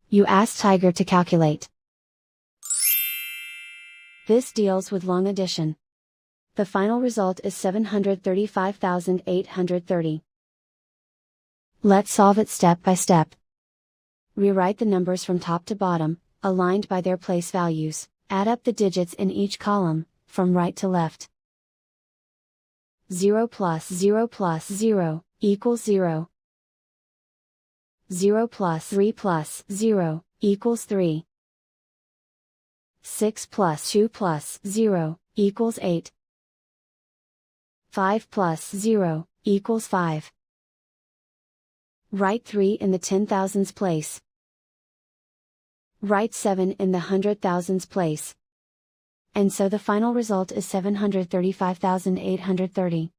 You ask Tiger to calculate. This deals with long addition. The final result is 735,830. Let's solve it step by step. Rewrite the numbers from top to bottom, aligned by their place values. Add up the digits in each column, from right to left. 0 plus 0 plus 0 equals 0. 0 plus 3 plus 0 equals 3. 6 plus 2 plus 0 equals 8. 5 plus 0 equals 5. Write 3 in the 10,000s place. Write 7 in the 100,000s place. And so the final result is 735,830.